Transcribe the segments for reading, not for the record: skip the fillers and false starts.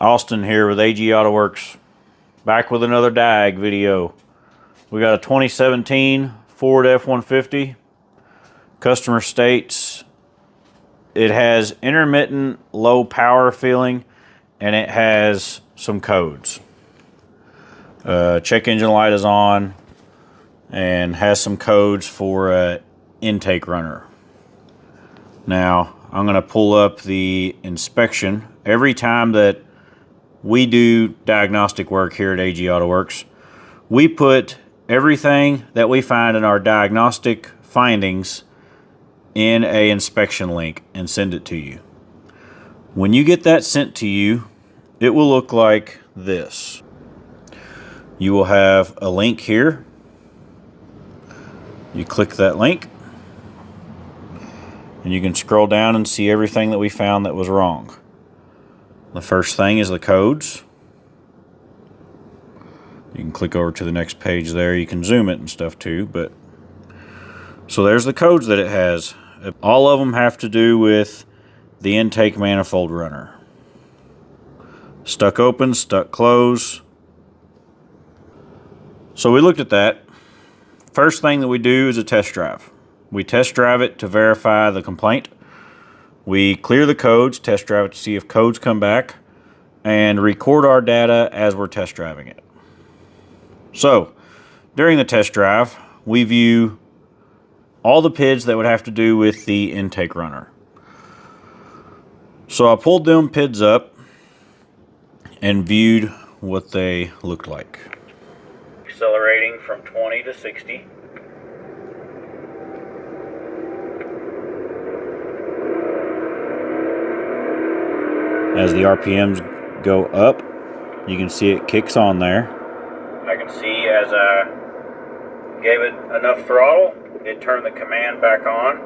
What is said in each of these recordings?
Austin here with AG AutoWorks, back with another Diag video. We got a 2017 Ford F-150. Customer states it has intermittent low power feeling and it has some codes. Check engine light is on and has some codes for an intake runner. Now I'm going to pull up the inspection. Every time that we do diagnostic work here at AG AutoWorks, we put everything that we find in our diagnostic findings in a inspection link and send it to you. When you get that sent to you, it will look like this. You will have a link here. You click that link and you can scroll down and see everything that we found that was wrong. The first thing is the codes. You can click over to the next page there. You can zoom it and stuff too, but so there's the codes that it has. All of them have to do with the intake manifold runner. Stuck open, stuck close. So we looked at that. First thing that we do is a test drive. We test drive it to verify the complaint. We clear the codes, test drive it to see if codes come back, and record our data as we're test driving it. So, during the test drive, we view all the PIDs that would have to do with the intake runner. So I pulled them PIDs up and viewed what they looked like. Accelerating from 20 to 60. As the RPMs go up, you can see it kicks on there. I can see as I gave it enough throttle, it turned the command back on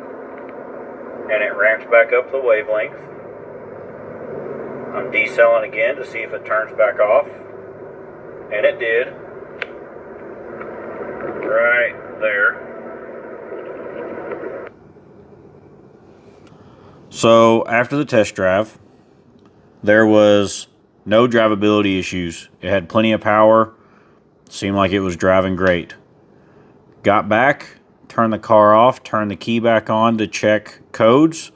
and it ramps back up the wavelength. I'm decelling again to see if it turns back off, and it did. Right there. So after the test drive, there was no drivability issues. It had plenty of power. Seemed like it was driving great. Got back, turned the car off, turned the key back on to check codes.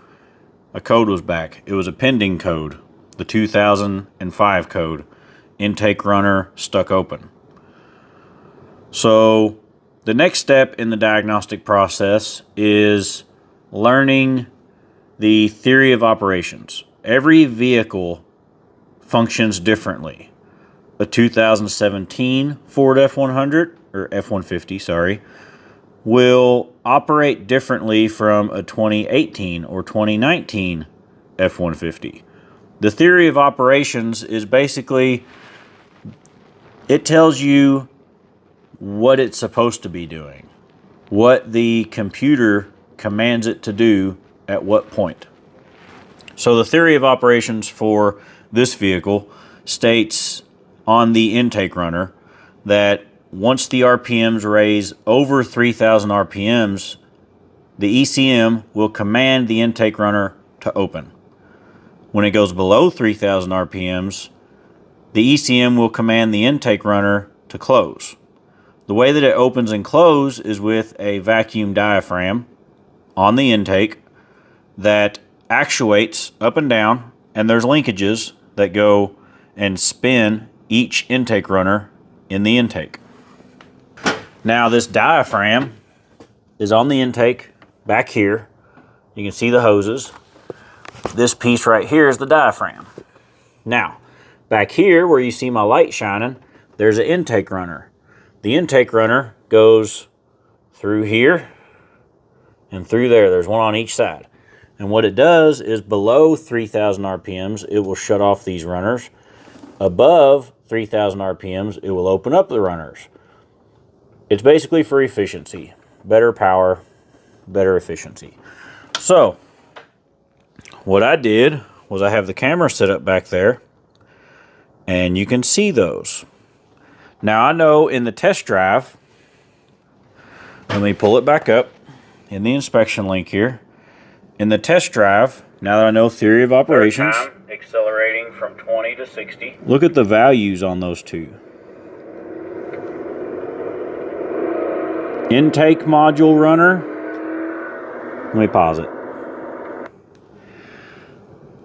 A code was back. It was a pending code, the 2005 code. Intake runner stuck open. So the next step in the diagnostic process is learning the theory of operations. Every vehicle functions differently. A 2017 Ford F100, or F150, sorry, will operate differently from a 2018 or 2019 F150. The theory of operations is basically, it tells you what it's supposed to be doing, what the computer commands it to do at what point. So the theory of operations for this vehicle states on the intake runner that once the RPMs raise over 3,000 RPMs, the ECM will command the intake runner to open. When it goes below 3,000 RPMs, the ECM will command the intake runner to close. The way that it opens and closes is with a vacuum diaphragm on the intake that actuates up and down, and there's linkages that go and spin each intake runner in the intake. Now this diaphragm is on the intake back here. You can see the hoses. This piece right here is the diaphragm. Now back here where you see my light shining, there's an intake runner. The intake runner goes through here and through there. There's one on each side. And what it does is below 3,000 RPMs, it will shut off these runners. Above 3,000 RPMs, it will open up the runners. It's basically for efficiency. Better power, better efficiency. So, what I did was I have the camera set up back there, and you can see those. Now I know in the test drive, let me pull it back up in the inspection link here. In the test drive, now that I know theory of operations, accelerating from 20 to 60. Look at the values on those two. Intake module runner. Let me pause it.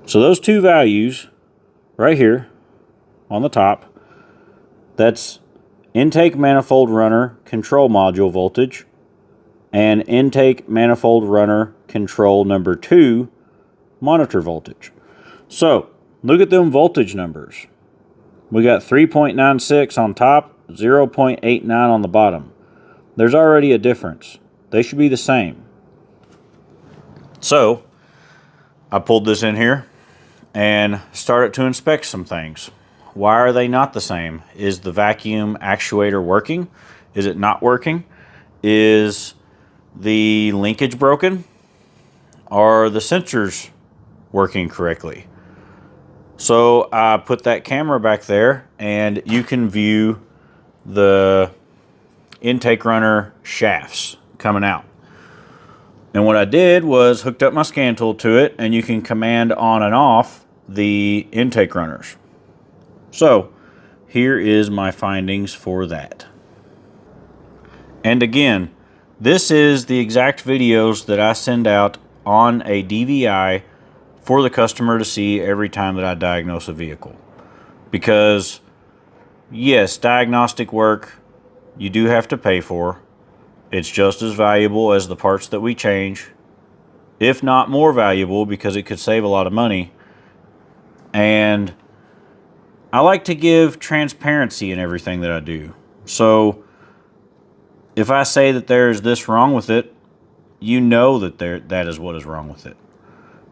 So those two values right here on the top, that's intake manifold runner control module voltage and intake manifold runner control number 2 monitor voltage. So look at them voltage numbers. We got 3.96 on top, 0.89 on the bottom. There's already a difference. They should be the same. So I pulled this in here and started to inspect some things. Why are they not the same? Is the vacuum actuator working? Is it not working? Is the linkage broken? Are the sensors working correctly? So I put that camera back there and you can view the intake runner shafts coming out. And what I did was hooked up my scan tool to it, and you can command on and off the intake runners. So here is my findings for that. And again, this is the exact videos that I send out on a DVI for the customer to see every time that I diagnose a vehicle. Because yes, diagnostic work you do have to pay for. It's just as valuable as the parts that we change, if not more valuable, because it could save a lot of money. And I like to give transparency in everything that I do. So if I say that there's this wrong with it, you know that that is what is wrong with it.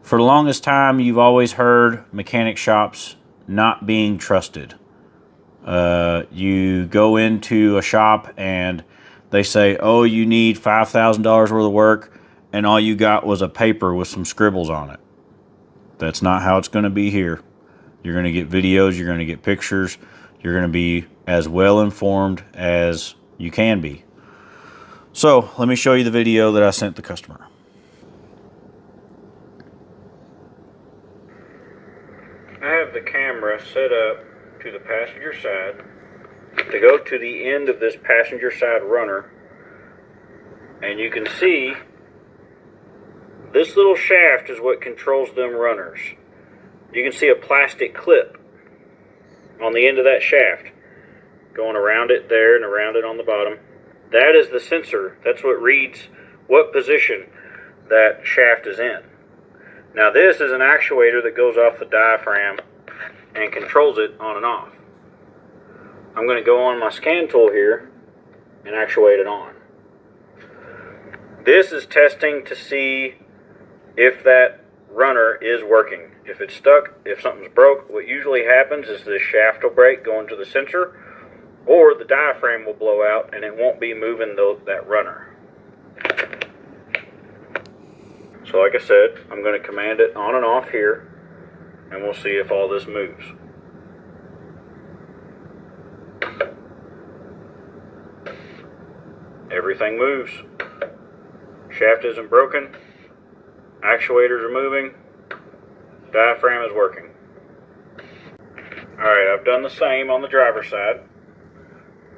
For the longest time, you've always heard mechanic shops not being trusted. You go into a shop and they say, oh, you need $5,000 worth of work, and all you got was a paper with some scribbles on it. That's not how it's going to be here. You're going to get videos, you're going to get pictures, you're going to be as well informed as you can be. So let me show you the video that I sent the customer. I have the camera set up to the passenger side to go to the end of this passenger side runner, and you can see this little shaft is what controls them runners. You can see a plastic clip on the end of that shaft going around it there and around it on the bottom. That is the sensor. That's what reads what position that shaft is in. Now this is an actuator that goes off the diaphragm and controls it on and off. I'm going to go on my scan tool here and actuate it on. This is testing to see if that runner is working. If it's stuck, if something's broke, what usually happens is this shaft will break going to the sensor, or the diaphragm will blow out and it won't be moving that runner. So like I said, I'm going to command it on and off here, and we'll see if all this moves. Everything moves. Shaft isn't broken. Actuators are moving. Diaphragm is working. Alright, I've done the same on the driver's side.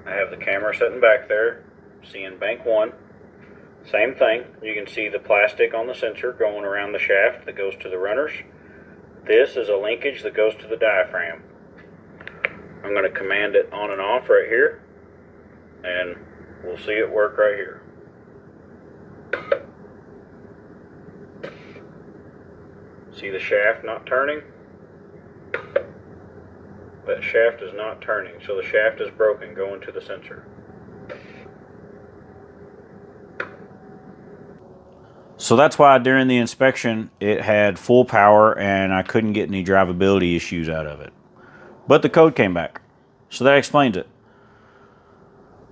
I have the camera sitting back there, seeing bank 1. Same thing. You can see the plastic on the sensor going around the shaft that goes to the runners. This is a linkage that goes to the diaphragm. I'm going to command it on and off right here, and we'll see it work right here. See the shaft not turning? That shaft is not turning, so the shaft is broken going to the sensor. So that's why during the inspection it had full power and I couldn't get any drivability issues out of it. But the code came back, so that explains it.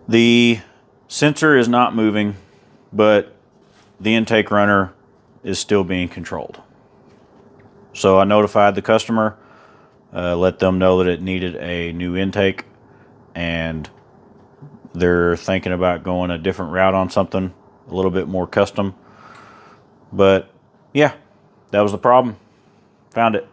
The sensor is not moving, but the intake runner is still being controlled. So I notified the customer, let them know that it needed a new intake, and they're thinking about going a different route on something a little bit more custom. But yeah, that was the problem. Found it.